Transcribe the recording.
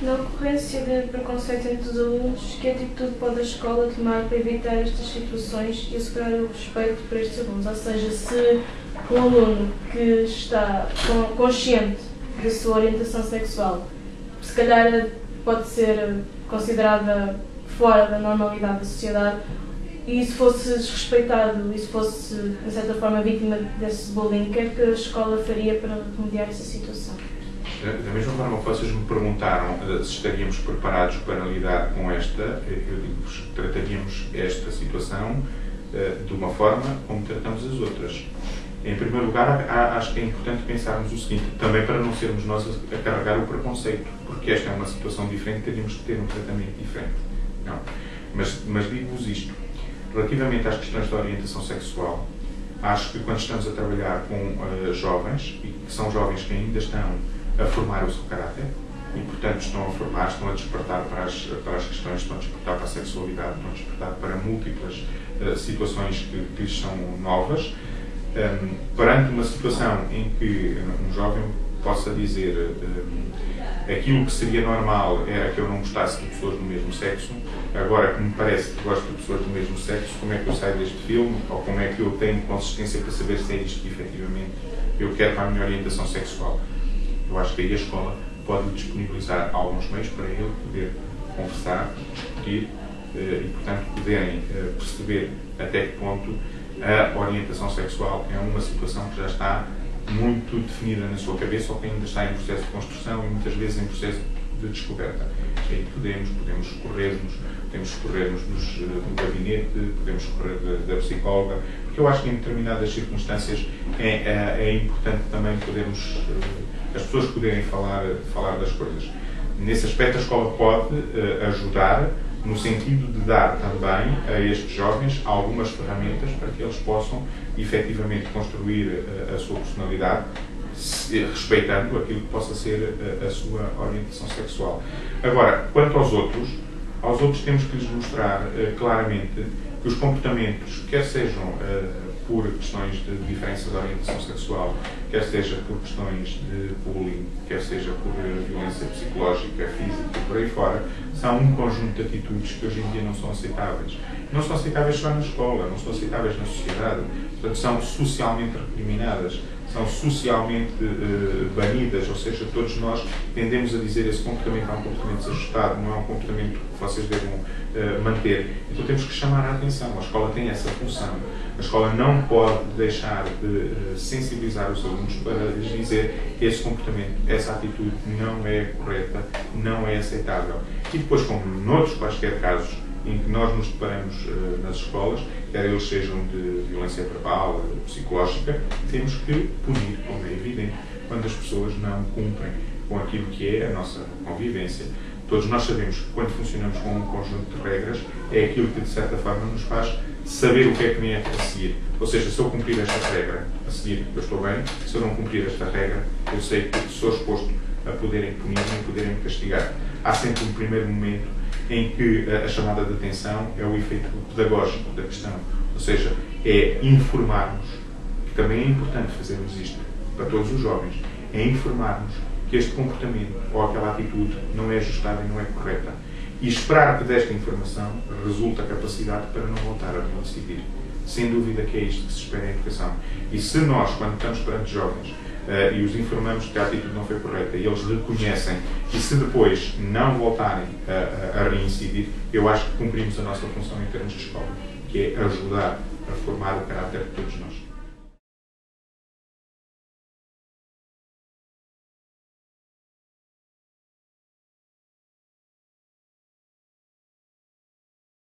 Na ocorrência de preconceito entre os alunos, que atitude pode a escola tomar para evitar estas situações e assegurar o respeito para estes alunos? Ou seja, se um aluno que está consciente da sua orientação sexual, se calhar pode ser considerada fora da normalidade da sociedade, e se fosse desrespeitado e se fosse, de certa forma, vítima desse bullying, o que é que a escola faria para remediar essa situação? Da mesma forma que vocês me perguntaram se estaríamos preparados para lidar com esta, eu digo-vos que trataríamos esta situação de uma forma como tratamos as outras. Em primeiro lugar, acho que é importante pensarmos o seguinte, também para não sermos nós a carregar o preconceito, porque esta é uma situação diferente, teríamos que ter um tratamento diferente. Não. Mas digo-vos isto, relativamente às questões da orientação sexual, acho que quando estamos a trabalhar com jovens, e que são jovens que ainda estão a formar o seu caráter, e portanto estão a formar, estão a despertar para as questões, estão a despertar para a sexualidade, estão a despertar para múltiplas situações que lhes são novas, perante uma situação em que um jovem possa dizer aquilo que seria normal era que eu não gostasse de pessoas do mesmo sexo, agora que me parece que gosto de pessoas do mesmo sexo, como é que eu saio deste filme, ou como é que eu tenho consistência para saber se é isto que efetivamente eu quero para a minha orientação sexual. Eu acho que aí a escola pode disponibilizar alguns meios para ele poder conversar, discutir e, portanto, poderem perceber até que ponto a orientação sexual é uma situação que já está muito definida na sua cabeça ou que ainda está em processo de construção e muitas vezes em processo de descoberta. Aí podemos escorrer-nos do gabinete, podemos escorrer da psicóloga, porque eu acho que em determinadas circunstâncias é importante também podermos, as pessoas poderem falar das coisas. Nesse aspecto a escola pode ajudar no sentido de dar também a estes jovens algumas ferramentas para que eles possam efetivamente construir a sua personalidade, respeitando aquilo que possa ser a sua orientação sexual. Agora, quanto aos outros temos que lhes mostrar claramente que os comportamentos, quer sejam por questões de diferença de orientação sexual, quer seja por questões de bullying, quer seja por violência psicológica, física, por aí fora, são um conjunto de atitudes que hoje em dia não são aceitáveis. Não são aceitáveis só na escola, não são aceitáveis na sociedade, portanto são socialmente recriminadas, são socialmente banidas, ou seja, todos nós tendemos a dizer esse comportamento é um comportamento desajustado, não é um comportamento que vocês devam manter. Então temos que chamar a atenção, a escola tem essa função. A escola não pode deixar de sensibilizar os alunos para lhes dizer que esse comportamento, essa atitude não é correta, não é aceitável. E depois, como noutros quaisquer casos em que nós nos deparamos nas escolas, quer eles sejam de violência verbal, psicológica, temos que punir, como é evidente, quando as pessoas não cumprem com aquilo que é a nossa convivência. Todos nós sabemos que quando funcionamos com um conjunto de regras, é aquilo que de certa forma nos faz saber o que é que me é a seguir. Ou seja, se eu cumprir esta regra, a seguir eu estou bem, se eu não cumprir esta regra, eu sei que sou exposto a poderem punir-me e poderem me castigar. Há sempre um primeiro momento em que a chamada de atenção é o efeito pedagógico da questão. Ou seja, é informarmos, que também é importante fazermos isto para todos os jovens, é informarmos que este comportamento ou aquela atitude não é ajustada e não é correta. E esperar que desta informação resulte a capacidade para não voltar a reincidir. Sem dúvida que é isto que se espera em educação. E se nós, quando estamos perante jovens, e os informamos que a atitude não foi correta e eles reconhecem, e se depois não voltarem a reincidir, eu acho que cumprimos a nossa função em termos de escola, que é ajudar a formar o caráter de todos nós.